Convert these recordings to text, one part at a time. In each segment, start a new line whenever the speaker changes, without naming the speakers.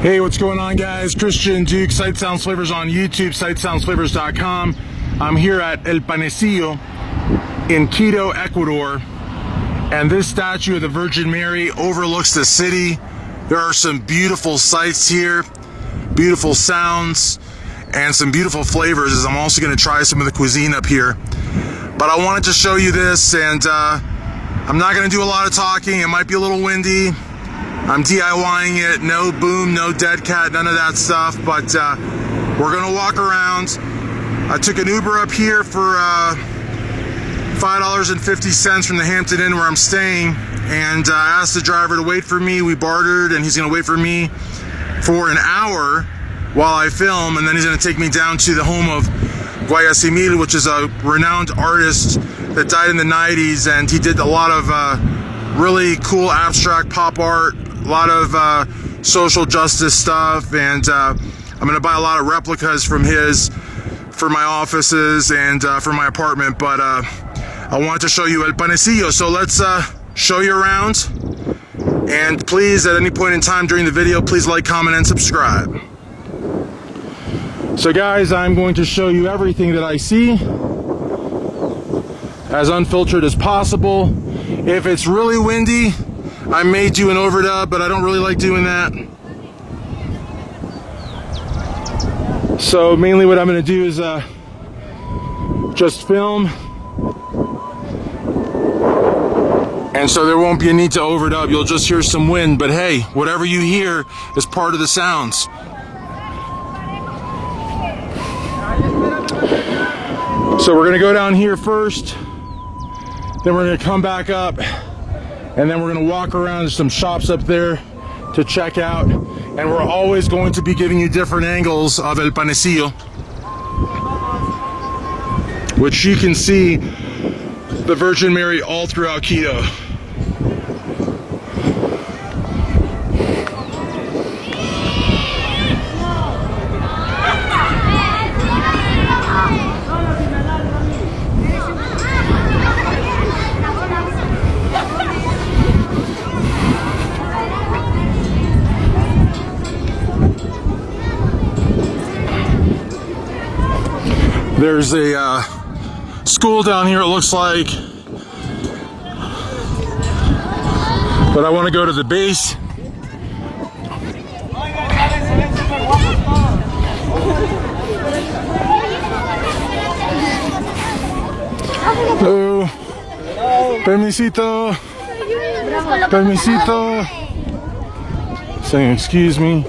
Hey, what's going on, guys? Christian Duke, Sight Sounds Flavors on YouTube, sightsoundsflavors.com. I'm here at El Panecillo in Quito, Ecuador, and this statue of the Virgin Mary overlooks the city. There are some beautiful sights here, beautiful sounds, and some beautiful flavors, as I'm also going to try some of the cuisine up here. But I wanted to show you this, and I'm not going to do a lot of talking. It might be a little windy. I'm DIYing it, no boom, no dead cat, none of that stuff, but we're gonna walk around. I took an Uber up here for $5.50 from the Hampton Inn where I'm staying, and I asked the driver to wait for me. We bartered, and he's gonna wait for me for an hour while I film, and then he's gonna take me down to the home of Guayasamil, which is a renowned artist that died in the 90s, and he did a lot of really cool abstract pop art, a lot of social justice stuff, and I'm gonna buy a lot of replicas from his for my offices and for my apartment. But I wanted to show you El Panecillo, so let's show you around. And please, at any point in time during the video, please like, comment, and subscribe. So guys, I'm going to show you everything that I see as unfiltered as possible. If it's really windy, I may do an overdub, but I don't really like doing that. So mainly what I'm going to do is just film. And so there won't be a need to overdub. You'll just hear some wind, but hey, whatever you hear is part of the sounds. So we're going to go down here first. Then we're going to come back up, and then we're going to walk around to some shops up there to check out. And we're always going to be giving you different angles of El Panecillo, which you can see the Virgin Mary all throughout Quito. There's a school down here, it looks like, but I want to go to the base. Hello. Permisito. Permisito. Saying excuse me.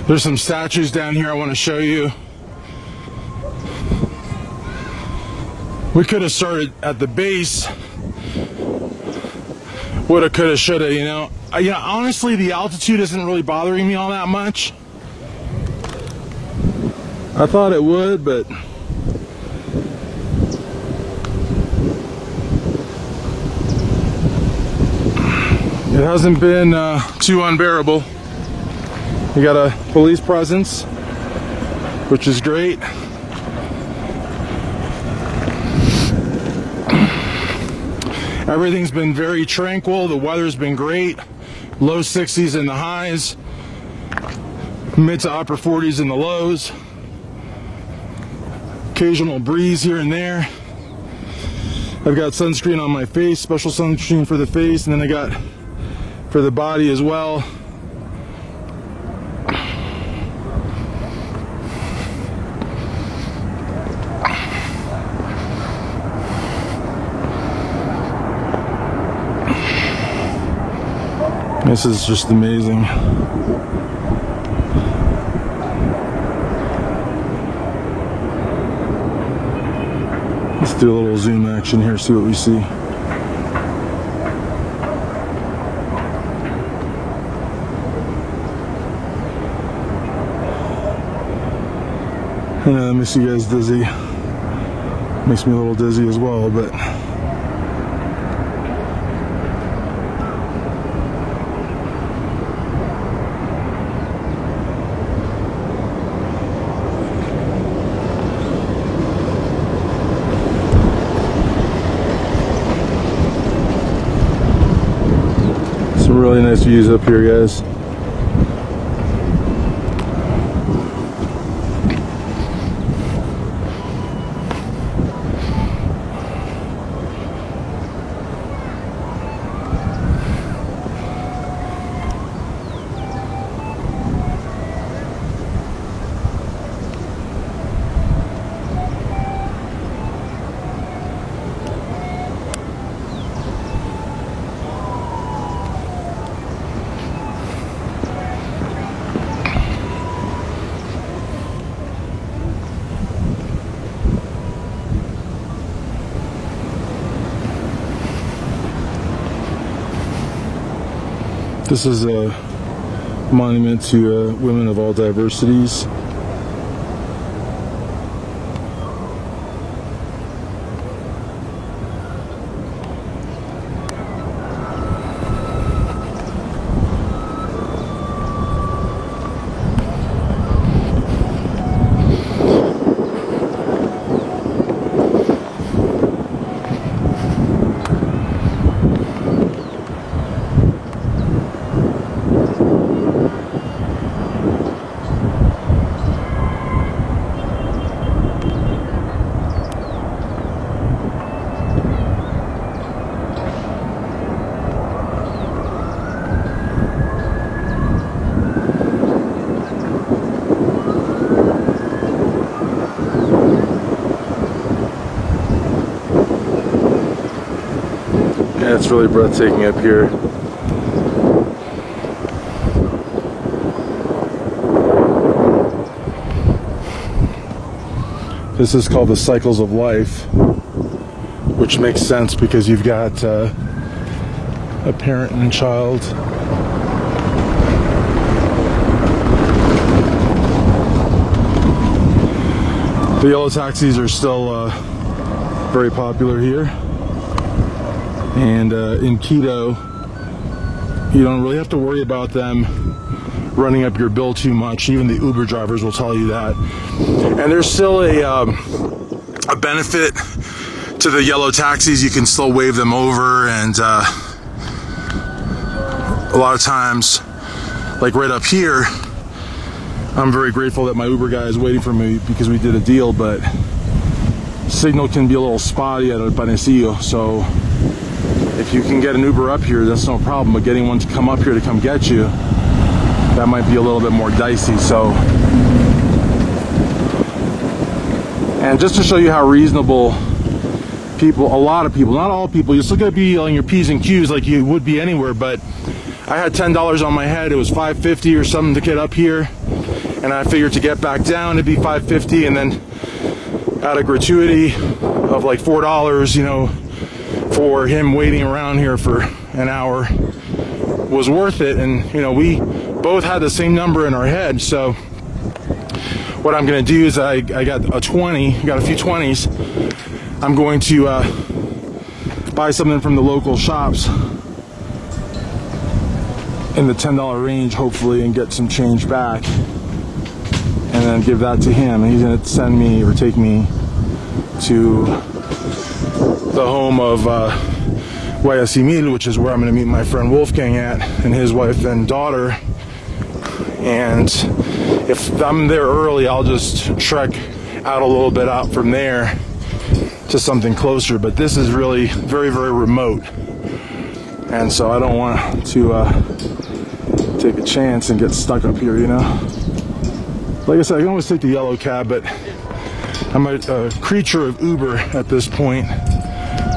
There's some statues down here I want to show you. We could have started at the base. Woulda, coulda, shoulda, you know. Honestly, the altitude isn't really bothering me all that much. I thought it would, but it hasn't been too unbearable. You got a police presence, which is great. Everything's been very tranquil. The weather's been great. Low 60s in the highs, mid to upper 40s in the lows. Occasional breeze here and there. I've got sunscreen on my face, special sunscreen for the face, and then I got for the body as well. This is just amazing. Let's do a little zoom action here, see what we see. That makes you guys dizzy. Makes me a little dizzy as well, but Really nice views up here, guys. This is a monument to women of all diversities. Yeah, it's really breathtaking up here. This is called the Cycles of Life, which makes sense because you've got a parent and child. The yellow taxis are still very popular here. And in Quito, you don't really have to worry about them running up your bill too much. Even the Uber drivers will tell you that. And there's still a benefit to the yellow taxis. You can still wave them over, and a lot of times, like right up here, I'm very grateful that my Uber guy is waiting for me because we did a deal, but signal can be a little spotty at El Panecillo, so if you can get an Uber up here, that's no problem, but getting one to come up here to come get you, that might be a little bit more dicey. So, and just to show you how reasonable people, a lot of people, not all people, you're still gonna be on your P's and Q's like you would be anywhere, but I had $10 on my head, it was $5.50 or something to get up here, and I figured to get back down it'd be $5.50, and then add a gratuity of like $4, you know, for him waiting around here for an hour was worth it. And you know, we both had the same number in our head, so what I'm gonna do is I got a 20, got a few 20s. I'm going to buy something from the local shops in the $10 range, hopefully, and get some change back, and then give that to him, and he's gonna send me or take me to the home of Guayasamil, which is where I'm going to meet my friend Wolfgang at, and his wife and daughter. And if I'm there early, I'll just trek out a little bit out from there to something closer. But this is really very, very remote, and so I don't want to take a chance and get stuck up here, you know. Like I said, I can always take the yellow cab, but I'm a creature of Uber at this point.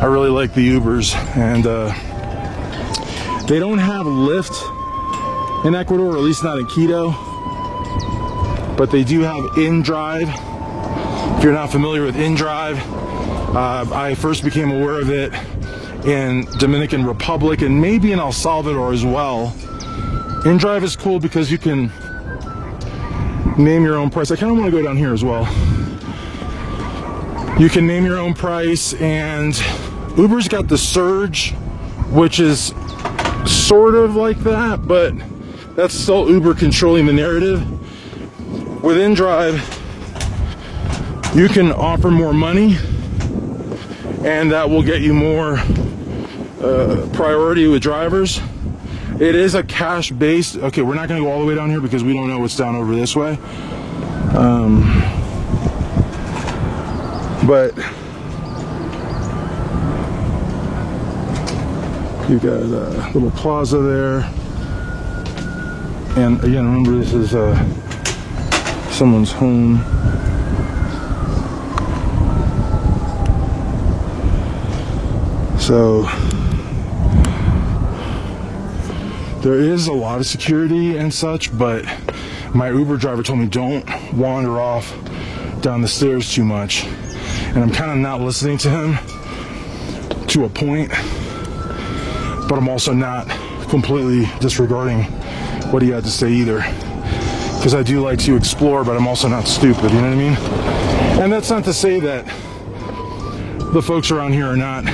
I really like the Ubers, and they don't have Lyft in Ecuador, or at least not in Quito, but they do have InDrive. If you're not familiar with InDrive, I first became aware of it in Dominican Republic and maybe in El Salvador as well. InDrive is cool because you can name your own price. I kind of want to go down here as well. You can name your own price, and Uber's got the Surge, which is sort of like that, but that's still Uber controlling the narrative. With InDrive, you can offer more money, and that will get you more priority with drivers. It is a cash based. Okay, we're not gonna go all the way down here because we don't know what's down over this way. But you got a little plaza there. And again, remember this is someone's home. So there is a lot of security and such, but my Uber driver told me don't wander off down the stairs too much. And I'm kind of not listening to him to a point, but I'm also not completely disregarding what he had to say either. Because I do like to explore, but I'm also not stupid, you know what I mean? And that's not to say that the folks around here are not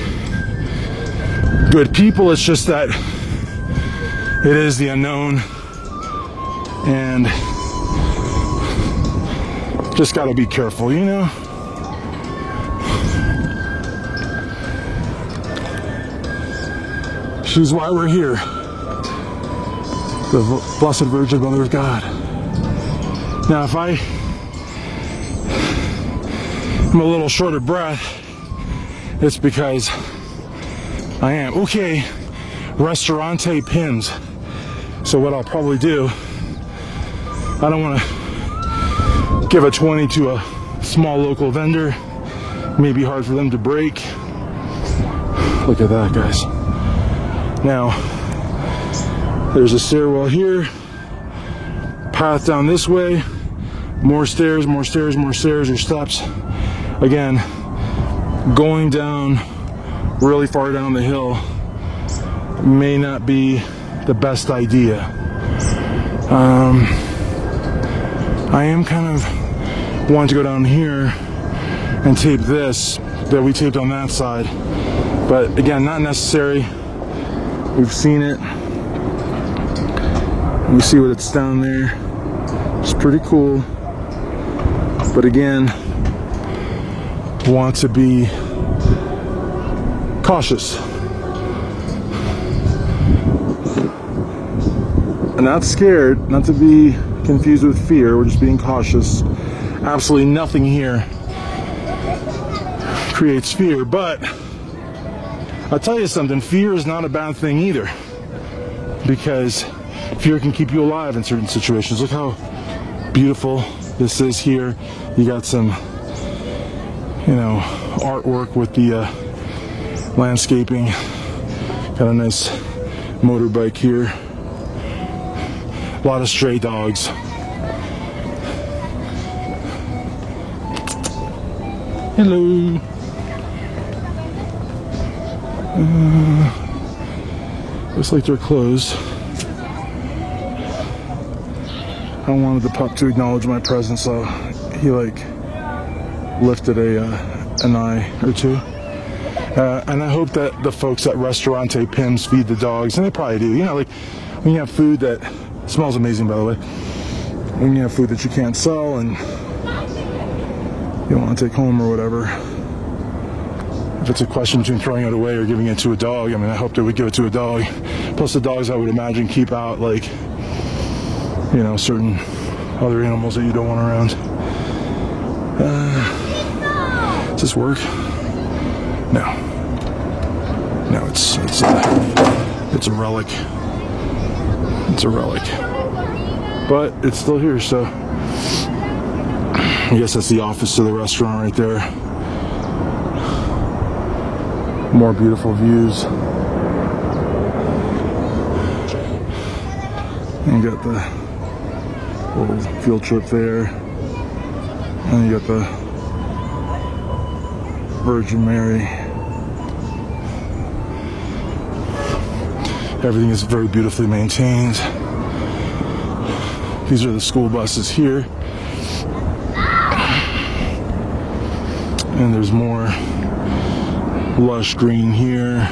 good people. It's just that it is the unknown, and just gotta be careful, you know? She's why we're here. The Blessed Virgin Mother of God. Now, if I'm a little short of breath, it's because I am. Okay, Restaurante Pins. So what I'll probably do, I don't want to give a 20 to a small local vendor. It may be hard for them to break. Look at that, guys. Now, there's a stairwell here, path down this way, more stairs, more stairs, more stairs, or steps. Again, going down really far down the hill may not be the best idea. I am kind of wanting to go down here and tape this that we taped on that side, but again, not necessary. We've seen it. You see what it's down there. It's pretty cool. But again, want to be cautious. I'm not scared, not to be confused with fear. We're just being cautious. Absolutely nothing here creates fear, but I'll tell you something, fear is not a bad thing either, because fear can keep you alive in certain situations. Look how beautiful this is here. You got some, you know, artwork with the landscaping. Got a nice motorbike here. A lot of stray dogs. Hello. Looks like they're closed. I wanted the pup to acknowledge my presence, so he like lifted an eye or two. And I hope that the folks at Restaurante Pins feed the dogs, and they probably do. You know, like when you have food that smells amazing, by the way. When you have food that you can't sell and you want to take home or whatever. If it's a question between throwing it away or giving it to a dog, I mean, I hope they would give it to a dog. Plus the dogs, I would imagine, keep out, like, you know, certain other animals that you don't want around. Does this work? No. No, it's a relic. It's a relic. But it's still here, so I guess that's the office of the restaurant right there. More beautiful views. And you got the little field trip there. And you got the Virgin Mary. Everything is very beautifully maintained. These are the school buses here. And there's more lush green here.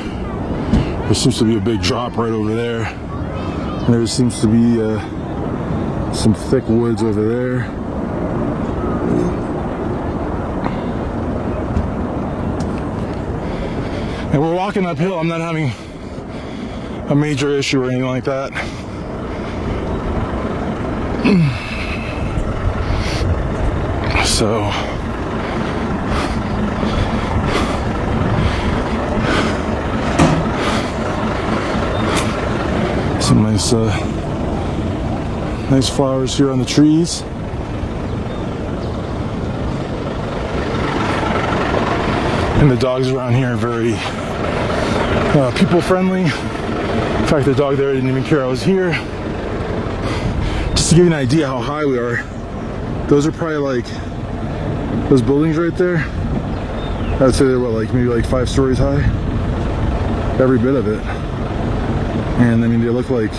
There seems to be a big drop right over there. And there seems to be some thick woods over there. And we're walking uphill. I'm not having a major issue or anything like that. So some nice flowers here on the trees. And the dogs around here are very people friendly. In fact, the dog there didn't even care I was here. Just to give you an idea how high we are, those are probably like, those buildings right there, I'd say they're what, like maybe like 5 stories high? Every bit of it. And I mean, they look like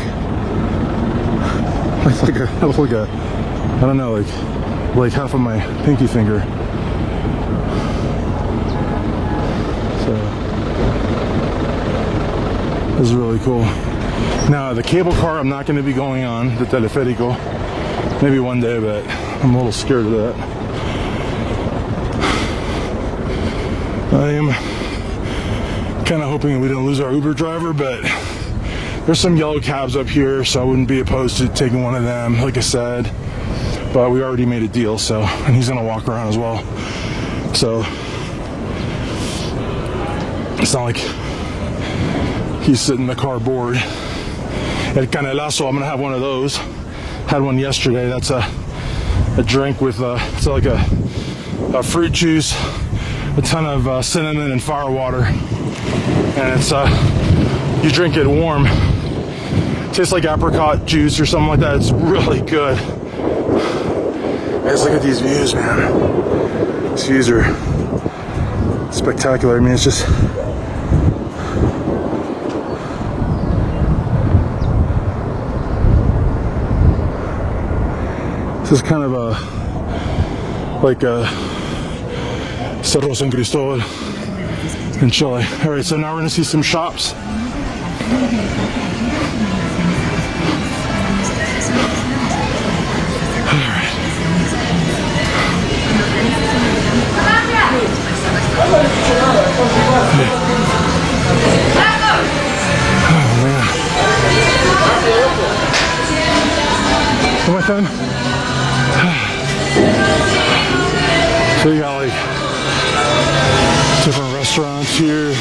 I don't know, like half of my pinky finger. So this is really cool. Now the cable car I'm not going to be going on, the teleférico, maybe one day, but I'm a little scared of that. I am kind of hoping we don't lose our Uber driver, but there's some yellow cabs up here, so I wouldn't be opposed to taking one of them, like I said. But we already made a deal, so, and he's gonna walk around as well. So it's not like he's sitting in the car bored. El Canelazo, I'm gonna have one of those. Had one yesterday. That's a drink with it's like a fruit juice, a ton of cinnamon and fire water, and it's you drink it warm. Tastes like apricot juice or something like that. It's really good. Guys, look at these views, man. These views are spectacular. I mean, it's just this is kind of like a Cerro San Cristobal in Chile. All right, so now we're gonna see some shops. Oh man. ¿Cómo están? So you got like different restaurants here.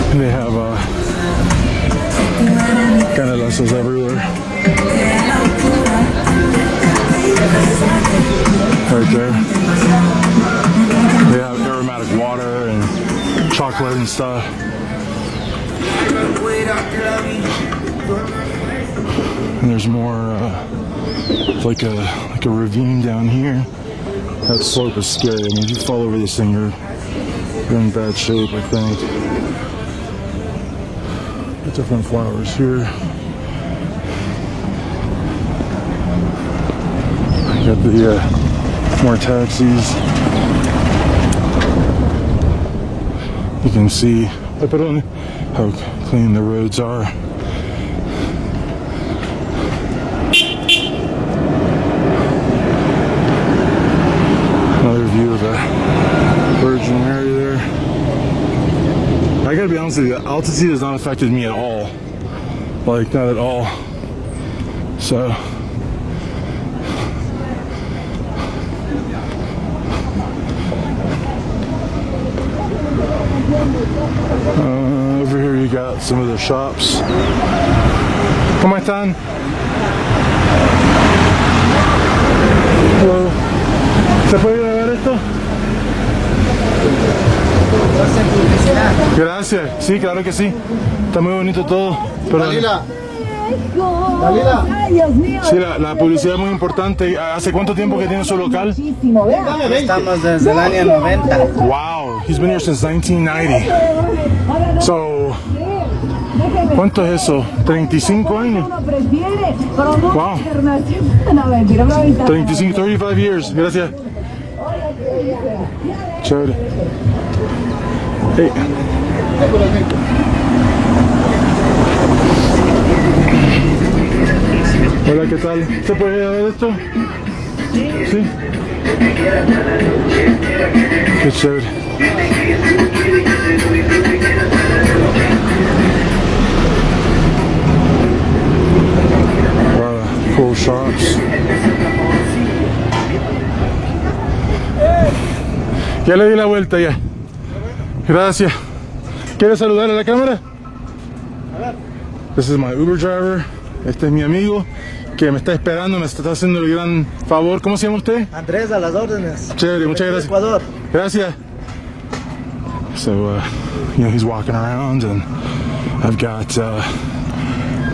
And they have canelazos everywhere. Right there. They have aromatic water and chocolate and stuff. And there's more like a ravine down here. That slope is scary. I mean, if you fall over this thing, you're in bad shape, I think. Different flowers here. Got the more taxis. You can see how clean the roads are. Another view of the Virgin Mary there. I gotta be honest with you, the altitude has not affected me at all. Like, not at all. So over here you got some of the shops. ¿Cómo están? Hello. ¿Se puede grabar esto? Gracias. Sí, claro que sí. Está muy bonito todo. Pero Sí, la publicidad es muy importante. ¿Hace cuánto tiempo que tiene su local?
Estamos desde el año 90.
Wow, he's been here since 1990. So, ¿cuánto es eso? 35 años. Wow. 35 years. Gracias. Chévere. Hey. Hola, ¿qué tal? ¿Se puede ver esto? Sí. Qué chévere. Wow, cool shops. Ya le di la vuelta ya. Gracias. ¿Quieres saludar a la cámara? This is my Uber driver. Este es mi amigo que me está esperando, me está haciendo el gran favor. ¿Cómo se llama usted?
Andrés, a las órdenes.
Chévere, muchas gracias.
Ecuador.
Gracias. So, you know, he's walking around and I've got the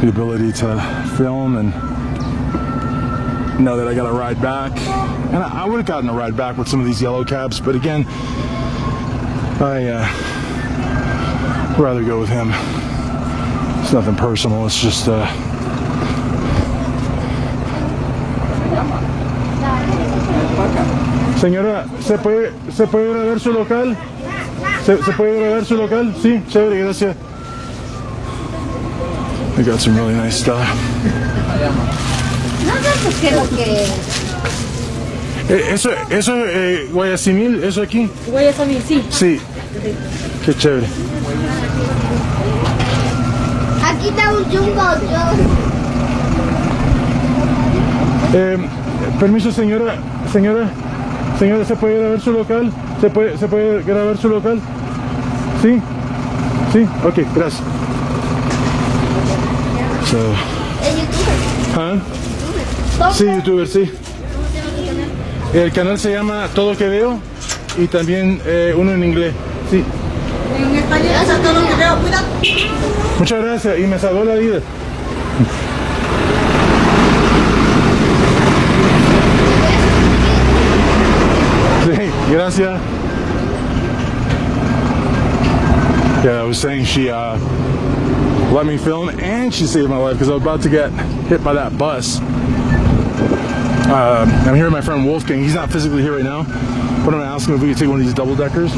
ability to film and know that I got a ride back. And I would have gotten a ride back with some of these yellow cabs, but again, I rather go with him. It's nothing personal, it's just Señora, ¿se puede ir a ver su local? ¿Se puede ir a ver su local? Sí, chévere, gracias. They got some really nice stuff.
No sé qué es lo que...
Eso Guayasamil, eso aquí.
Guayasamil, sí.
Sí. Qué chévere.
Aquí está un jumbo.
Permiso, señora, ¿se puede ir a ver su local? ¿Se puede grabar su local? Sí, sí, ok, gracias. So, sí, youtuber, sí. El canal se llama Todo Que Veo y también uno en inglés, sí.
En español es Todo Lo Que Veo, cuidado.
Muchas gracias y me salvó la vida. Sí, gracias. Yeah, I was saying she let me film and she saved my life because I was about to get hit by that bus. I'm here with my friend Wolfgang. He's not physically here right now, but I'm going to ask him if we can take one of these double deckers.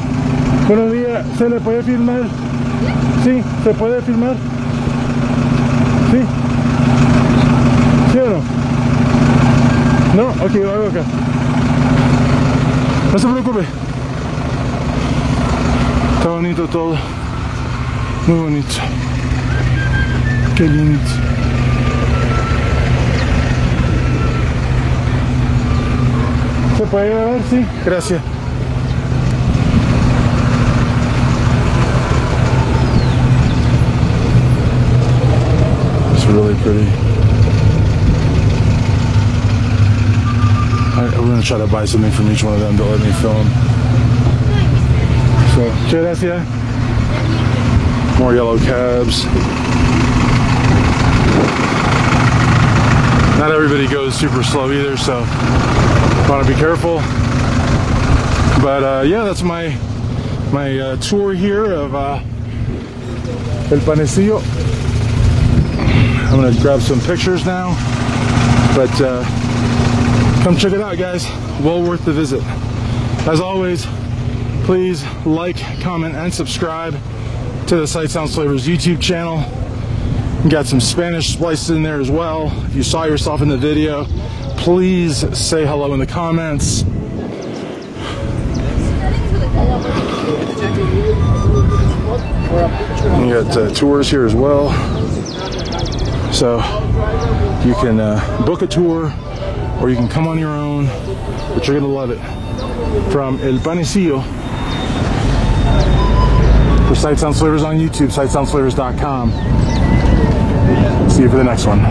Buenos días, ¿se le puede filmar? Sí, ¿se puede filmar? Sí. ¿Sí o no? No, ok, lo hago acá. No se preocupe. Está bonito todo. Muy bonito. Qué lindo. ¿Se puede grabar? Sí, gracias. It's really pretty. We're going to try to buy something from each one of them to let me film. So, muchas gracias. More yellow cabs. Not everybody goes super slow either, so want to be careful. But yeah, that's my tour here of El Panecillo. I'm gonna grab some pictures now, but come check it out, guys. Well worth the visit. As always, please like, comment, and subscribe to the Sight Sounds Flavors YouTube channel. We got some Spanish spliced in there as well. If you saw yourself in the video, please say hello in the comments. We got tours here as well, so you can book a tour or you can come on your own, but you're gonna love it. From El Panecillo, for Sight Sounds Flavors on YouTube, sightsoundsflavors.com. See you for the next one.